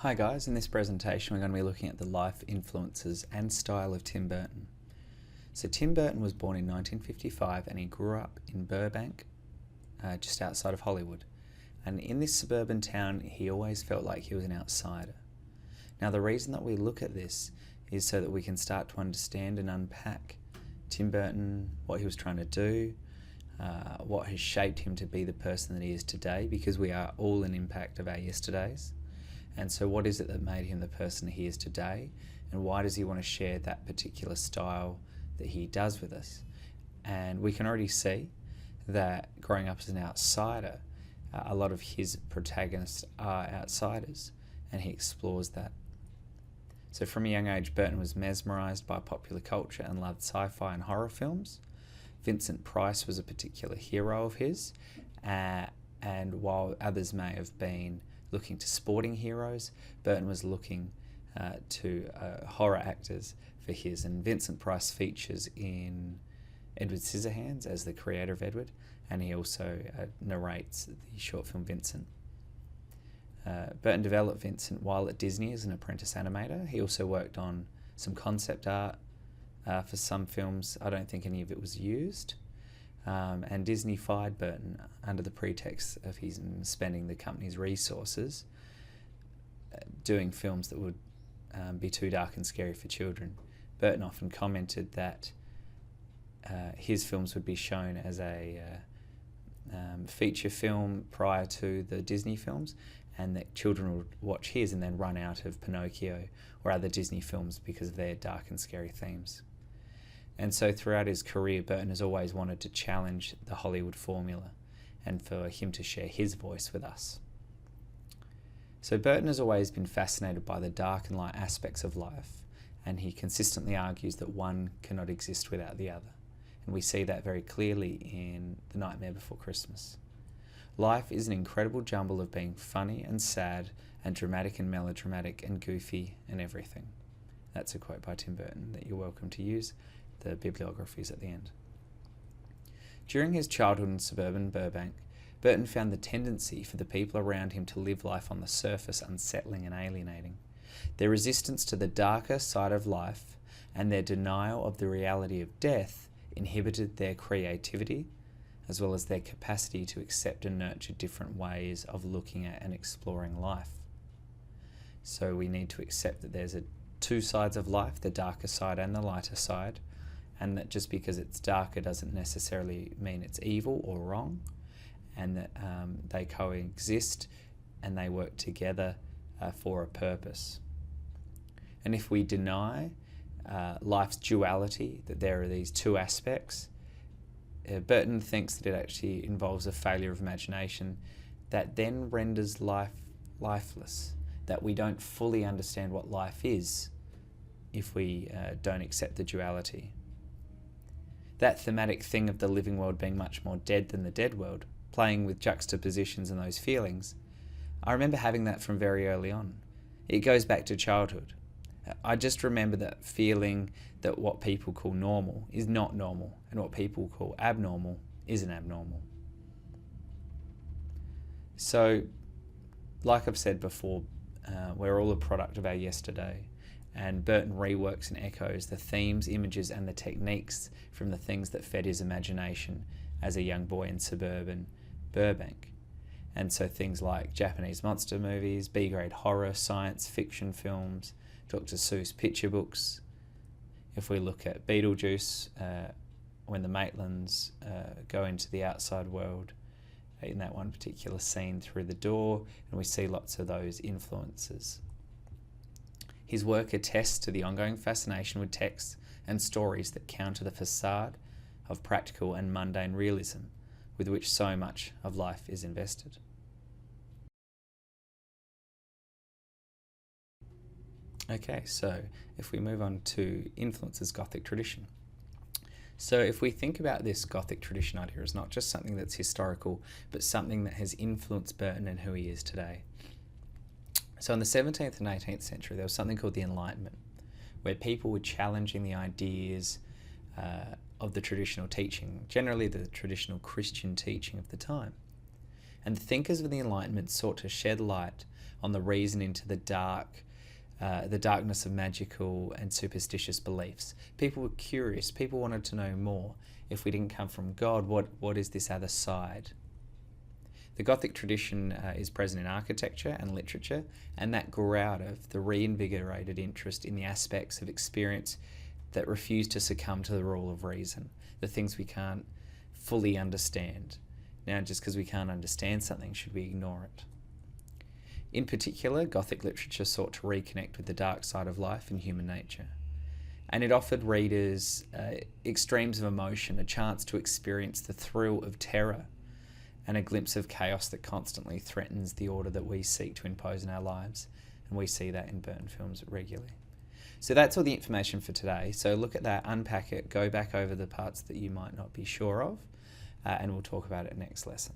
Hi guys, in this presentation we're going to be looking at the life, influences and style of Tim Burton. So Tim Burton was born in 1955 and he grew up in Burbank, just outside of Hollywood. And in this suburban town he always felt like he was an outsider. Now the reason that we look at this is so that we can start to understand and unpack Tim Burton, what he was trying to do, what has shaped him to be the person that he is today, because we are all an impact of our yesterdays. And so what is it that made him the person he is today, and why does he want to share that particular style that he does with us? And we can already see that growing up as an outsider, a lot of his protagonists are outsiders, and he explores that. So from a young age, Burton was mesmerised by popular culture and loved sci-fi and horror films. Vincent Price was a particular hero of his, and while others may have been looking to sporting heroes, Burton was looking to horror actors for his. And Vincent Price features in Edward Scissorhands as the creator of Edward, and he also narrates the short film Vincent. Burton developed Vincent while at Disney as an apprentice animator. He also worked on some concept art for some films. I don't think any of it was used. And Disney fired Burton under the pretext of his spending the company's resources doing films that would be too dark and scary for children. Burton often commented that his films would be shown as a feature film prior to the Disney films, and that children would watch his and then run out of Pinocchio or other Disney films because of their dark and scary themes. And so throughout his career, Burton has always wanted to challenge the Hollywood formula and for him to share his voice with us. So Burton has always been fascinated by the dark and light aspects of life, and he consistently argues that one cannot exist without the other. And we see that very clearly in The Nightmare Before Christmas. Life is an incredible jumble of being funny and sad and dramatic and melodramatic and goofy and everything. That's a quote by Tim Burton that you're welcome to use. The bibliography is at the end. During his childhood in suburban Burbank, Burton found the tendency for the people around him to live life on the surface unsettling and alienating. Their resistance to the darker side of life and their denial of the reality of death inhibited their creativity, as well as their capacity to accept and nurture different ways of looking at and exploring life. So we need to accept that there's two sides of life, the darker side and the lighter side, and that just because it's darker doesn't necessarily mean it's evil or wrong, and that they coexist and they work together for a purpose. And if we deny life's duality, that there are these two aspects, Burton thinks that it actually involves a failure of imagination that then renders life lifeless, that we don't fully understand what life is if we don't accept the duality. That thematic thing of the living world being much more dead than the dead world, playing with juxtapositions and those feelings, I remember having that from very early on. It goes back to childhood. I just remember that feeling that what people call normal is not normal, and what people call abnormal isn't abnormal. So, like I've said before, we're all a product of our yesterday. And Burton reworks and echoes the themes, images and the techniques from the things that fed his imagination as a young boy in suburban Burbank. And so things like Japanese monster movies, B-grade horror, science fiction films, Dr. Seuss picture books. If we look at Beetlejuice, when the Maitlands go into the outside world, in that one particular scene through the door, and we see lots of those influences. His work attests to the ongoing fascination with texts and stories that counter the facade of practical and mundane realism with which so much of life is invested. Okay, so if we move on to influences Gothic tradition. So if we think about this Gothic tradition idea as not just something that's historical, but something that has influenced Burton and who he is today. So in the 17th and 18th century, there was something called the Enlightenment, where people were challenging the ideas of the traditional teaching, generally the traditional Christian teaching of the time. And the thinkers of the Enlightenment sought to shed light on the reason into the darkness of magical and superstitious beliefs. People were curious. People wanted to know more. If we didn't come from God, what is this other side? The Gothic tradition is present in architecture and literature, and that grew out of the reinvigorated interest in the aspects of experience that refuse to succumb to the rule of reason, the things we can't fully understand. Now, just because we can't understand something, should we ignore it? In particular, Gothic literature sought to reconnect with the dark side of life and human nature. And it offered readers extremes of emotion, a chance to experience the thrill of terror, and a glimpse of chaos that constantly threatens the order that we seek to impose in our lives. And we see that in Burton films regularly. So that's all the information for today. So look at that, unpack it, go back over the parts that you might not be sure of, and we'll talk about it next lesson.